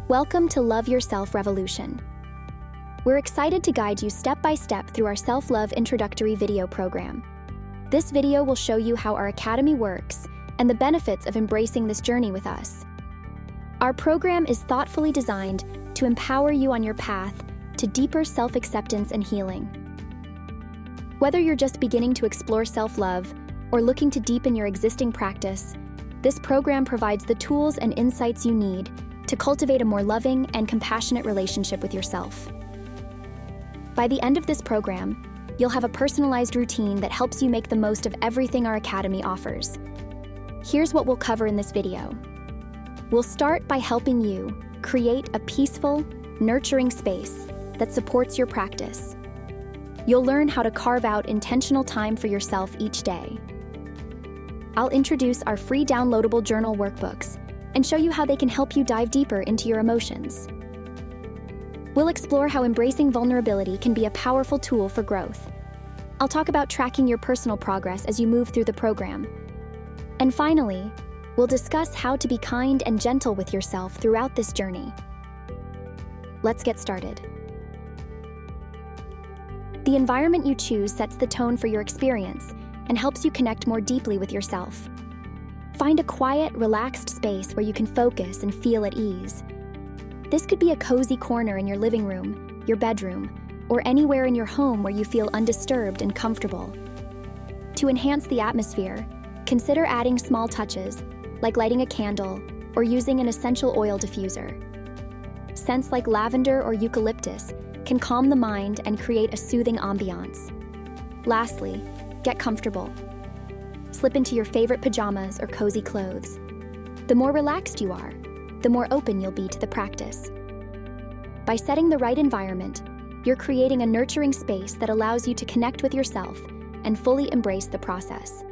Welcome to Love Yourself Revolution. We're excited to guide you step by step through our self-love introductory video program. This video will show you how our academy works and the benefits of embracing this journey with us. Our program is thoughtfully designed to empower you on your path to deeper self-acceptance and healing. Whether you're just beginning to explore self-love or looking to deepen your existing practice, this program provides the tools and insights you need to cultivate a more loving and compassionate relationship with yourself. By the end of this program, you'll have a personalized routine that helps you make the most of everything our academy offers. Here's what we'll cover in this video. We'll start by helping you create a peaceful, nurturing space that supports your practice. You'll learn how to carve out intentional time for yourself each day. I'll introduce our free downloadable journal workbooks and show you how they can help you dive deeper into your emotions. We'll explore how embracing vulnerability can be a powerful tool for growth. I'll talk about tracking your personal progress as you move through the program. And finally, we'll discuss how to be kind and gentle with yourself throughout this journey. Let's get started. The environment you choose sets the tone for your experience and helps you connect more deeply with yourself. Find a quiet, relaxed space where you can focus and feel at ease. This could be a cozy corner in your living room, your bedroom, or anywhere in your home where you feel undisturbed and comfortable. To enhance the atmosphere, consider adding small touches, like lighting a candle or using an essential oil diffuser. Scents like lavender or eucalyptus can calm the mind and create a soothing ambiance. Lastly, get comfortable. Slip into your favorite pajamas or cozy clothes. The more relaxed you are, the more open you'll be to the practice. By setting the right environment, you're creating a nurturing space that allows you to connect with yourself and fully embrace the process.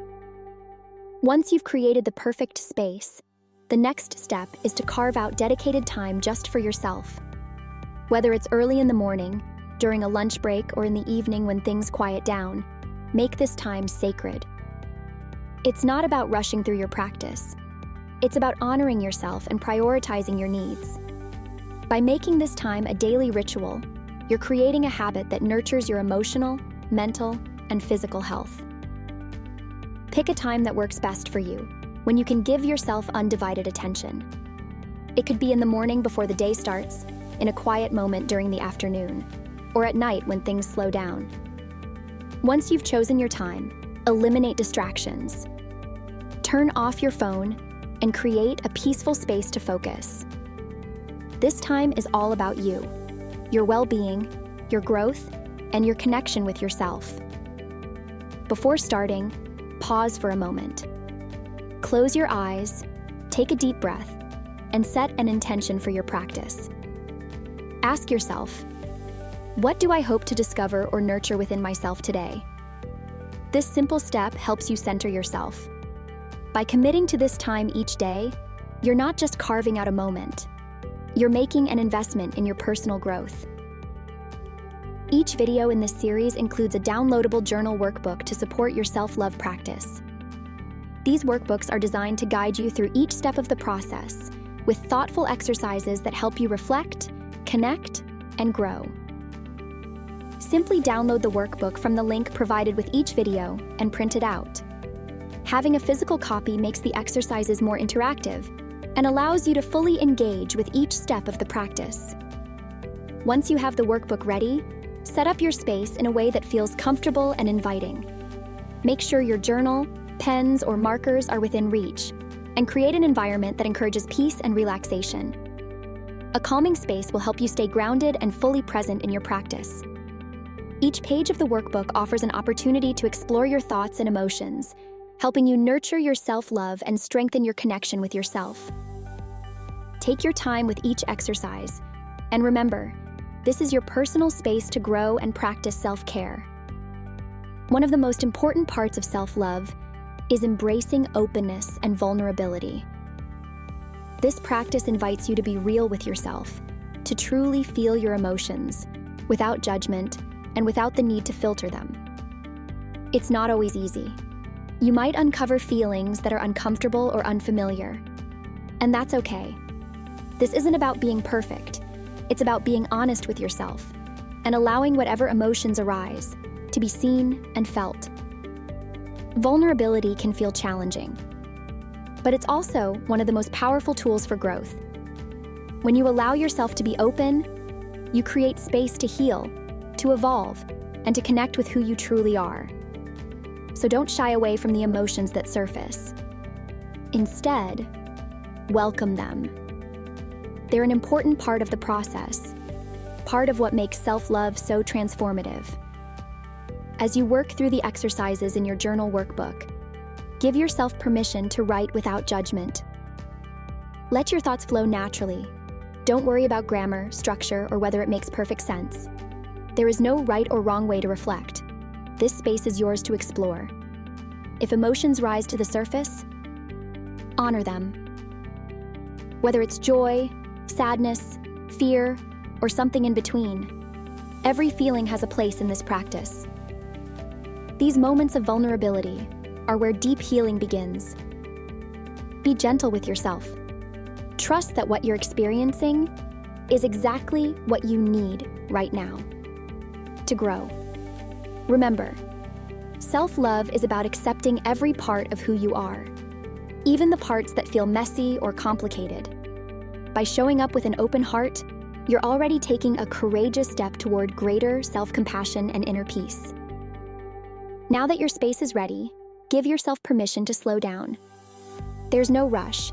Once you've created the perfect space, the next step is to carve out dedicated time just for yourself. Whether it's early in the morning, during a lunch break, or in the evening when things quiet down, make this time sacred. It's not about rushing through your practice. It's about honoring yourself and prioritizing your needs. By making this time a daily ritual, you're creating a habit that nurtures your emotional, mental, and physical health. Pick a time that works best for you, when you can give yourself undivided attention. It could be in the morning before the day starts, in a quiet moment during the afternoon, or at night when things slow down. Once you've chosen your time, eliminate distractions. Turn off your phone and create a peaceful space to focus. This time is all about you, your well-being, your growth, and your connection with yourself. Before starting, pause for a moment. Close your eyes, take a deep breath, and set an intention for your practice. Ask yourself, what do I hope to discover or nurture within myself today? This simple step helps you center yourself. By committing to this time each day, you're not just carving out a moment. You're making an investment in your personal growth. Each video in this series includes a downloadable journal workbook to support your self-love practice. These workbooks are designed to guide you through each step of the process, with thoughtful exercises that help you reflect, connect, and grow. Simply download the workbook from the link provided with each video and print it out. Having a physical copy makes the exercises more interactive and allows you to fully engage with each step of the practice. Once you have the workbook ready, set up your space in a way that feels comfortable and inviting. Make sure your journal, pens, or markers are within reach, and create an environment that encourages peace and relaxation. A calming space will help you stay grounded and fully present in your practice. Each page of the workbook offers an opportunity to explore your thoughts and emotions, helping you nurture your self-love and strengthen your connection with yourself. Take your time with each exercise, and remember, this is your personal space to grow and practice self-care. One of the most important parts of self-love is embracing openness and vulnerability. This practice invites you to be real with yourself, to truly feel your emotions, without judgment and without the need to filter them. It's not always easy. You might uncover feelings that are uncomfortable or unfamiliar, and that's okay. This isn't about being perfect. It's about being honest with yourself and allowing whatever emotions arise to be seen and felt. Vulnerability can feel challenging, but it's also one of the most powerful tools for growth. When you allow yourself to be open, you create space to heal, to evolve, and to connect with who you truly are. So don't shy away from the emotions that surface. Instead, welcome them. They're an important part of the process, part of what makes self-love so transformative. As you work through the exercises in your journal workbook, give yourself permission to write without judgment. Let your thoughts flow naturally. Don't worry about grammar, structure, or whether it makes perfect sense. There is no right or wrong way to reflect. This space is yours to explore. If emotions rise to the surface, honor them. Whether it's joy, sadness, fear, or something in between, every feeling has a place in this practice. These moments of vulnerability are where deep healing begins. Be gentle with yourself. Trust that what you're experiencing is exactly what you need right now to grow. Remember, self-love is about accepting every part of who you are, even the parts that feel messy or complicated. By showing up with an open heart, you're already taking a courageous step toward greater self-compassion and inner peace. Now that your space is ready, give yourself permission to slow down. There's no rush.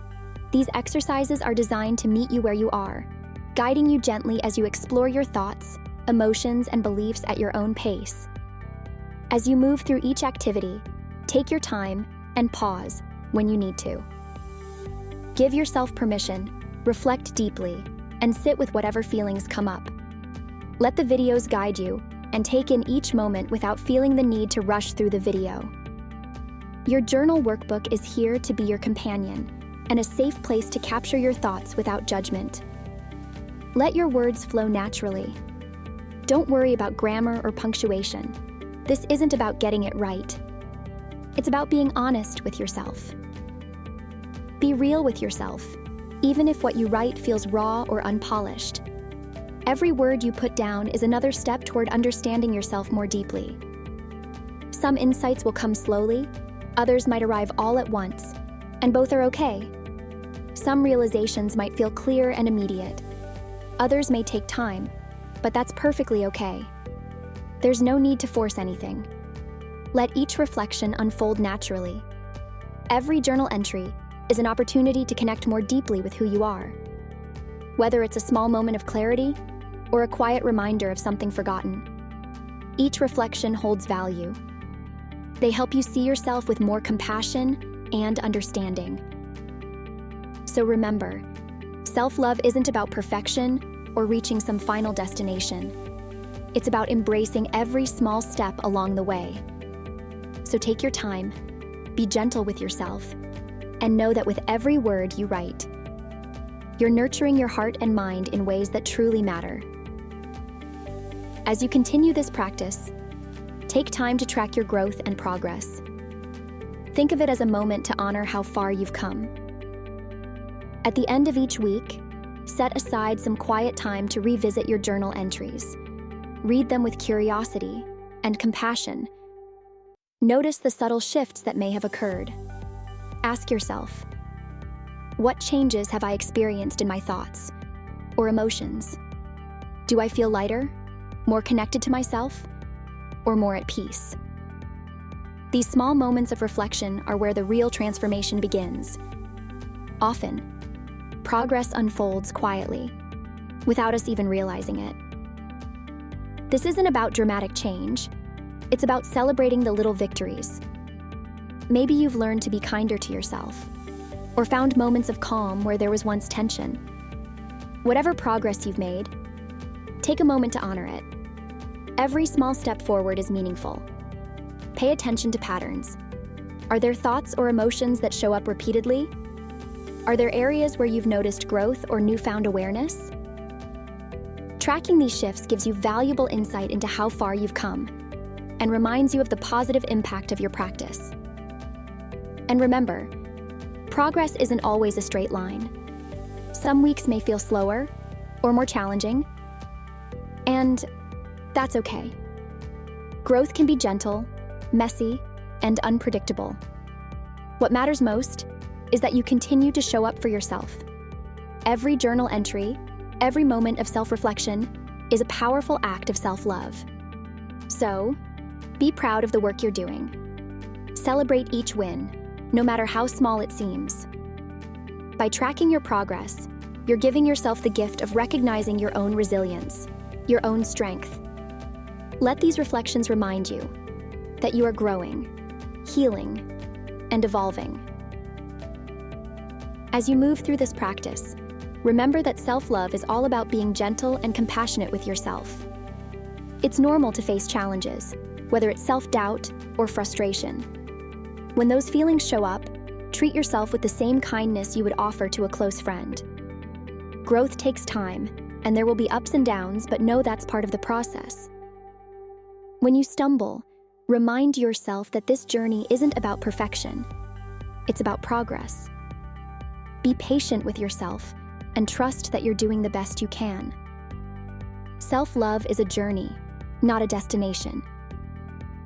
These exercises are designed to meet you where you are, guiding you gently as you explore your thoughts, emotions, and beliefs at your own pace. As you move through each activity, take your time and pause when you need to. Give yourself permission, reflect deeply, and sit with whatever feelings come up. Let the videos guide you and take in each moment without feeling the need to rush through the video. Your journal workbook is here to be your companion and a safe place to capture your thoughts without judgment. Let your words flow naturally. Don't worry about grammar or punctuation. This isn't about getting it right. It's about being honest with yourself. Be real with yourself, even if what you write feels raw or unpolished. Every word you put down is another step toward understanding yourself more deeply. Some insights will come slowly, others might arrive all at once, and both are okay. Some realizations might feel clear and immediate. Others may take time, but that's perfectly okay. There's no need to force anything. Let each reflection unfold naturally. Every journal entry is an opportunity to connect more deeply with who you are. Whether it's a small moment of clarity or a quiet reminder of something forgotten, each reflection holds value. They help you see yourself with more compassion and understanding. So remember, self-love isn't about perfection or reaching some final destination. It's about embracing every small step along the way. So take your time, be gentle with yourself, and know that with every word you write, you're nurturing your heart and mind in ways that truly matter. As you continue this practice, take time to track your growth and progress. Think of it as a moment to honor how far you've come. At the end of each week, set aside some quiet time to revisit your journal entries. Read them with curiosity and compassion. Notice the subtle shifts that may have occurred. Ask yourself, what changes have I experienced in my thoughts or emotions? Do I feel lighter, more connected to myself, or more at peace? These small moments of reflection are where the real transformation begins. Often, progress unfolds quietly, without us even realizing it. This isn't about dramatic change. It's about celebrating the little victories. Maybe you've learned to be kinder to yourself, or found moments of calm where there was once tension. Whatever progress you've made, take a moment to honor it. Every small step forward is meaningful. Pay attention to patterns. Are there thoughts or emotions that show up repeatedly? Are there areas where you've noticed growth or newfound awareness? Tracking these shifts gives you valuable insight into how far you've come and reminds you of the positive impact of your practice. And remember, progress isn't always a straight line. Some weeks may feel slower or more challenging, and that's okay. Growth can be gentle, messy, and unpredictable. What matters most is that you continue to show up for yourself. Every journal entry, every moment of self-reflection is a powerful act of self-love. So, be proud of the work you're doing. Celebrate each win, no matter how small it seems. By tracking your progress, you're giving yourself the gift of recognizing your own resilience, your own strength. Let these reflections remind you that you are growing, healing, and evolving. As you move through this practice, remember that self-love is all about being gentle and compassionate with yourself. It's normal to face challenges, whether it's self-doubt or frustration. When those feelings show up, treat yourself with the same kindness you would offer to a close friend. Growth takes time, and there will be ups and downs, but know that's part of the process. When you stumble, remind yourself that this journey isn't about perfection. It's about progress. Be patient with yourself and trust that you're doing the best you can. Self-love is a journey, not a destination.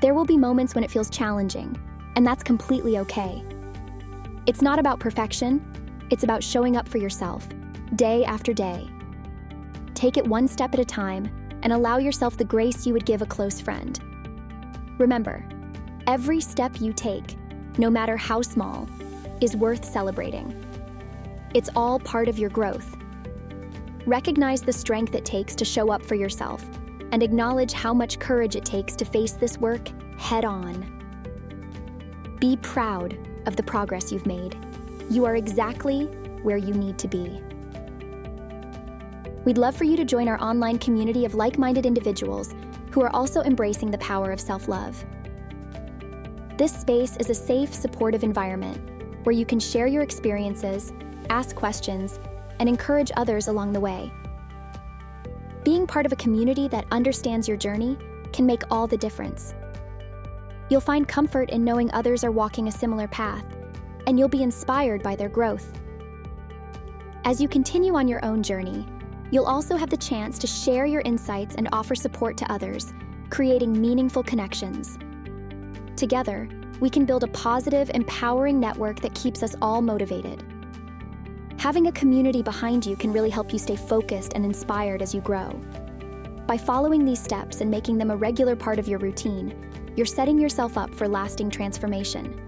There will be moments when it feels challenging, and that's completely okay. It's not about perfection, it's about showing up for yourself, day after day. Take it one step at a time and allow yourself the grace you would give a close friend. Remember, every step you take, no matter how small, is worth celebrating. It's all part of your growth. Recognize the strength it takes to show up for yourself and acknowledge how much courage it takes to face this work head on. Be proud of the progress you've made. You are exactly where you need to be. We'd love for you to join our online community of like-minded individuals who are also embracing the power of self-love. This space is a safe, supportive environment where you can share your experiences, ask questions, and encourage others along the way. Being part of a community that understands your journey can make all the difference. You'll find comfort in knowing others are walking a similar path, and you'll be inspired by their growth. As you continue on your own journey, you'll also have the chance to share your insights and offer support to others, creating meaningful connections. Together, we can build a positive, empowering network that keeps us all motivated. Having a community behind you can really help you stay focused and inspired as you grow. By following these steps and making them a regular part of your routine, you're setting yourself up for lasting transformation.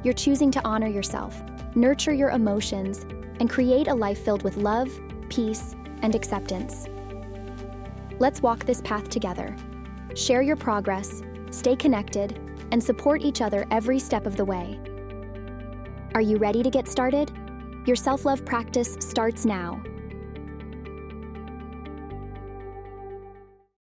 You're choosing to honor yourself, nurture your emotions, and create a life filled with love, peace, and acceptance. Let's walk this path together. Share your progress, stay connected, and support each other every step of the way. Are you ready to get started? Your self-love practice starts now.